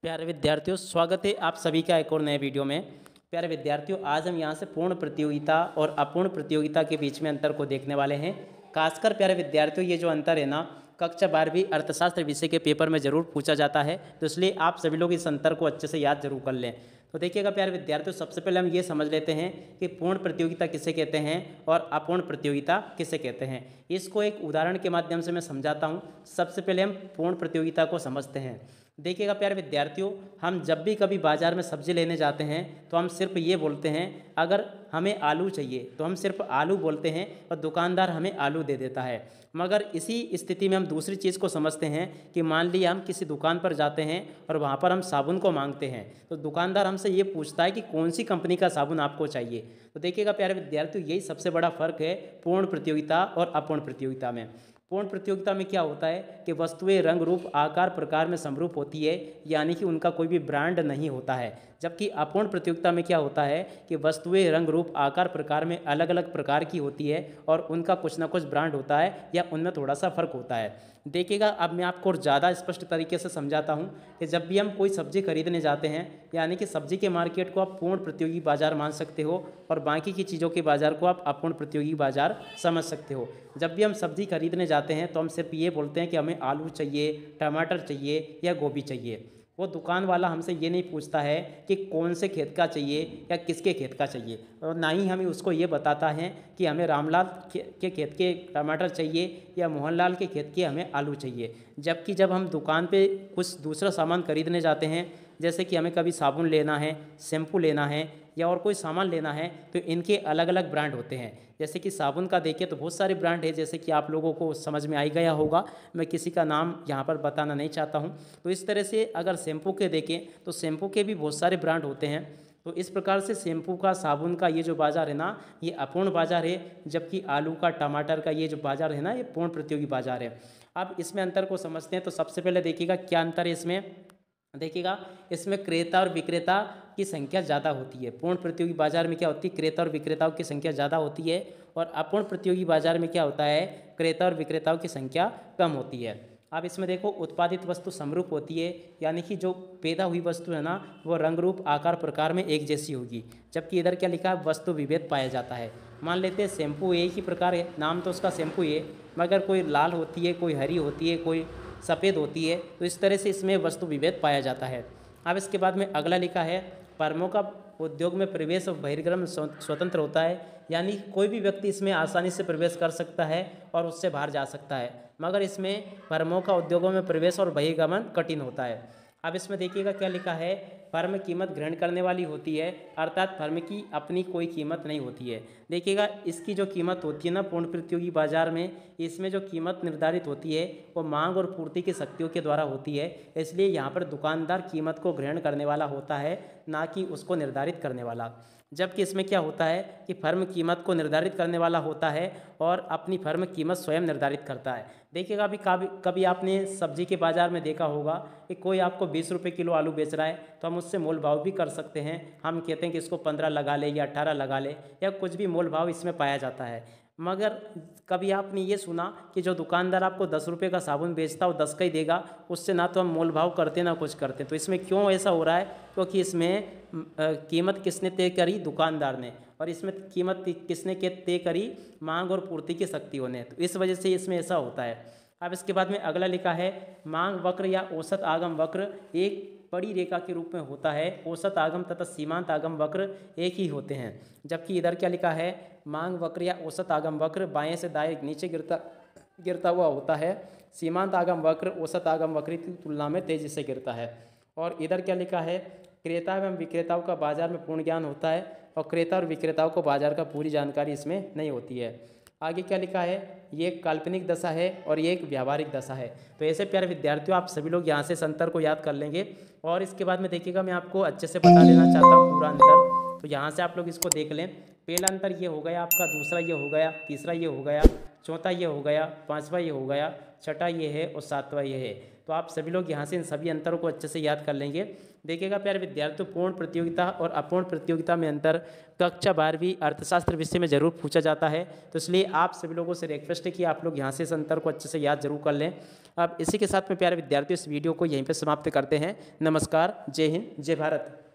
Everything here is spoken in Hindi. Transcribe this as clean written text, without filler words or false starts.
प्यारे विद्यार्थियों, स्वागत है आप सभी का एक और नए वीडियो में। प्यारे विद्यार्थियों, आज हम यहाँ से पूर्ण प्रतियोगिता और अपूर्ण प्रतियोगिता के बीच में अंतर को देखने वाले हैं। खासकर प्यारे विद्यार्थियों, ये जो अंतर है ना, कक्षा 12वीं अर्थशास्त्र विषय के पेपर में ज़रूर पूछा जाता है, तो इसलिए आप सभी लोग इस अंतर को अच्छे से याद जरूर कर लें। तो देखिएगा प्यारे विद्यार्थियों, सबसे पहले हम ये समझ लेते हैं कि पूर्ण प्रतियोगिता किसे कहते हैं और अपूर्ण प्रतियोगिता किसे कहते हैं। इसको एक उदाहरण के माध्यम से मैं समझाता हूँ। सबसे पहले हम पूर्ण प्रतियोगिता को समझते हैं। देखिएगा प्यारे विद्यार्थियों, हम जब भी कभी बाज़ार में सब्ज़ी लेने जाते हैं तो हम सिर्फ ये बोलते हैं, अगर हमें आलू चाहिए तो हम सिर्फ आलू बोलते हैं और दुकानदार हमें आलू दे देता है। मगर इसी स्थिति में हम दूसरी चीज़ को समझते हैं कि मान लिया हम किसी दुकान पर जाते हैं और वहाँ पर हम साबुन को मांगते हैं, तो दुकानदार हमसे ये पूछता है कि कौन सी कंपनी का साबुन आपको चाहिए। तो देखिएगा प्यारे विद्यार्थियों, यही सबसे बड़ा फ़र्क है पूर्ण प्रतियोगिता और अपूर्ण प्रतियोगिता में। पूर्ण प्रतियोगिता में क्या होता है कि वस्तुएं रंग रूप आकार प्रकार में समरूप होती है, यानी कि उनका कोई भी ब्रांड नहीं होता है। जबकि अपूर्ण प्रतियोगिता में क्या होता है कि वस्तुएं रंग रूप आकार प्रकार में अलग अलग प्रकार की होती है और उनका कुछ ना कुछ ब्रांड होता है या उनमें थोड़ा सा फर्क होता है। देखिएगा, अब मैं आपको और ज़्यादा स्पष्ट तरीके से समझाता हूँ कि जब भी हम कोई सब्ज़ी खरीदने जाते हैं, यानी कि सब्ज़ी के मार्केट को आप पूर्ण प्रतियोगी बाजार मान सकते हो और बाकी की चीज़ों के बाज़ार को आप अपूर्ण प्रतियोगी बाजार समझ सकते हो। जब भी हम सब्ज़ी खरीदने जाते हैं तो हम सिर्फ ये बोलते हैं कि हमें आलू चाहिए, टमाटर चाहिए या गोभी चाहिए। वो दुकान वाला हमसे ये नहीं पूछता है कि कौन से खेत का चाहिए या किसके खेत का चाहिए, और ना ही हमें उसको ये बताता है कि हमें रामलाल के खेत के टमाटर चाहिए या मोहनलाल के खेत के हमें आलू चाहिए। जबकि जब हम दुकान पे कुछ दूसरा सामान खरीदने जाते हैं, जैसे कि हमें कभी साबुन लेना है, शैम्पू लेना है या और कोई सामान लेना है, तो इनके अलग अलग ब्रांड होते हैं। जैसे कि साबुन का देखिए तो बहुत सारे ब्रांड है, जैसे कि आप लोगों को समझ में आई गया होगा, मैं किसी का नाम यहाँ पर बताना नहीं चाहता हूँ। तो इस तरह से अगर शैम्पू के देखें तो शैम्पू के भी बहुत सारे ब्रांड होते हैं। तो इस प्रकार से शैम्पू का, साबुन का ये जो बाज़ार है ना, ये अपूर्ण बाज़ार है। जबकि आलू का, टमाटर का ये जो बाज़ार है ना, ये पूर्ण प्रतियोगी बाज़ार है। अब इसमें अंतर को समझते हैं। तो सबसे पहले देखिएगा क्या अंतर है इसमें। देखिएगा, इसमें क्रेता और विक्रेता की संख्या ज़्यादा होती है। पूर्ण प्रतियोगी बाजार में क्या होती है, क्रेता और विक्रेताओं की संख्या ज़्यादा होती है, और अपूर्ण प्रतियोगी बाजार में क्या होता है, क्रेता और विक्रेताओं की संख्या कम होती है। अब इसमें देखो, उत्पादित वस्तु समरूप होती है, यानी कि जो पैदा हुई वस्तु है ना, वो रंग रूप आकार प्रकार में एक जैसी होगी। जबकि इधर क्या लिखा है, वस्तु विभेद पाया जाता है। मान लेते हैं शैम्पू एक ही प्रकार है, नाम तो उसका शैम्पू ही है, मगर कोई लाल होती है, कोई हरी होती है, कोई सफ़ेद होती है। तो इस तरह से इसमें वस्तु विभेद पाया जाता है। अब इसके बाद में अगला लिखा है, फर्मों का उद्योग में प्रवेश और बहिर्गमन स्वतंत्र होता है, यानी कोई भी व्यक्ति इसमें आसानी से प्रवेश कर सकता है और उससे बाहर जा सकता है। मगर इसमें फर्मों का उद्योगों में प्रवेश और बहिर्गमन कठिन होता है। अब इसमें देखिएगा क्या लिखा है, फर्म कीमत ग्रहण करने वाली होती है, अर्थात फर्म की अपनी कोई कीमत नहीं होती है। देखिएगा, इसकी जो कीमत होती है ना पूर्ण प्रतियोगी बाजार में, इसमें जो कीमत निर्धारित होती है वो मांग और पूर्ति की शक्तियों के द्वारा होती है। इसलिए यहाँ पर दुकानदार कीमत को ग्रहण करने वाला होता है, ना कि उसको निर्धारित करने वाला। जबकि इसमें क्या होता है कि फर्म कीमत को निर्धारित करने वाला होता है और अपनी फर्म कीमत स्वयं निर्धारित करता है। देखिएगा, अभी कभी आपने सब्जी के बाज़ार में देखा होगा कि कोई आपको 20 रुपये किलो आलू बेच रहा है, तो हम उससे मोल भाव भी कर सकते हैं। हम कहते हैं कि इसको 15 लगा ले या 18 लगा ले, या कुछ भी मोल भाव इसमें पाया जाता है। मगर कभी आपने ये सुना कि जो दुकानदार आपको 10 रुपये का साबुन बेचता है वो 10 का ही देगा, उससे ना तो हम मोल भाव करते ना कुछ करते। तो इसमें क्यों ऐसा हो रहा है, क्योंकि इसमें कीमत किसने तय करी, दुकानदार ने, और इसमें कीमत किसने के तय करी, मांग और पूर्ति की शक्तियों ने। तो इस वजह से इसमें ऐसा होता है। अब इसके बाद में अगला लिखा है, मांग वक्र या औसत आगम वक्र एक बड़ी रेखा के रूप में होता है। औसत आगम तथा सीमांत आगम वक्र एक ही होते हैं। जबकि इधर क्या लिखा है, मांग वक्र या औसत आगम वक्र बाएं से दाएं नीचे गिरता हुआ होता है। सीमांत आगम वक्र औसत आगम वक्र की तुलना में तेजी से गिरता है। और इधर क्या लिखा है, क्रेता एवं विक्रेताओं का बाजार में पूर्ण ज्ञान होता है और क्रेता और विक्रेताओं को बाजार का पूरी जानकारी इसमें नहीं होती है। आगे क्या लिखा है, ये एक काल्पनिक दशा है और ये एक व्यावहारिक दशा है। तो ऐसे प्यारे विद्यार्थियों, आप सभी लोग यहाँ से इस अंतर को याद कर लेंगे। और इसके बाद में देखिएगा, मैं आपको अच्छे से बता देना चाहता हूँ पूरा अंतर। तो यहाँ से आप लोग इसको देख लें। पहला अंतर ये हो गया आपका, दूसरा ये हो गया, तीसरा ये हो गया, चौथा ये हो गया, पाँचवा ये हो गया, छठा ये है और सातवां ये है। तो आप सभी लोग यहाँ से इन सभी अंतरों को अच्छे से याद कर लेंगे। देखिएगा प्यारे विद्यार्थियों, पूर्ण प्रतियोगिता और अपूर्ण प्रतियोगिता में अंतर कक्षा 12वीं अर्थशास्त्र विषय में जरूर पूछा जाता है। तो इसलिए आप सभी लोगों से रिक्वेस्ट है कि आप लोग यहाँ से इस अंतर को अच्छे से याद जरूर कर लें। अब इसी के साथ में प्यारे विद्यार्थियों इस वीडियो को यहीं पर समाप्त करते हैं। नमस्कार, जय हिंद, जय भारत।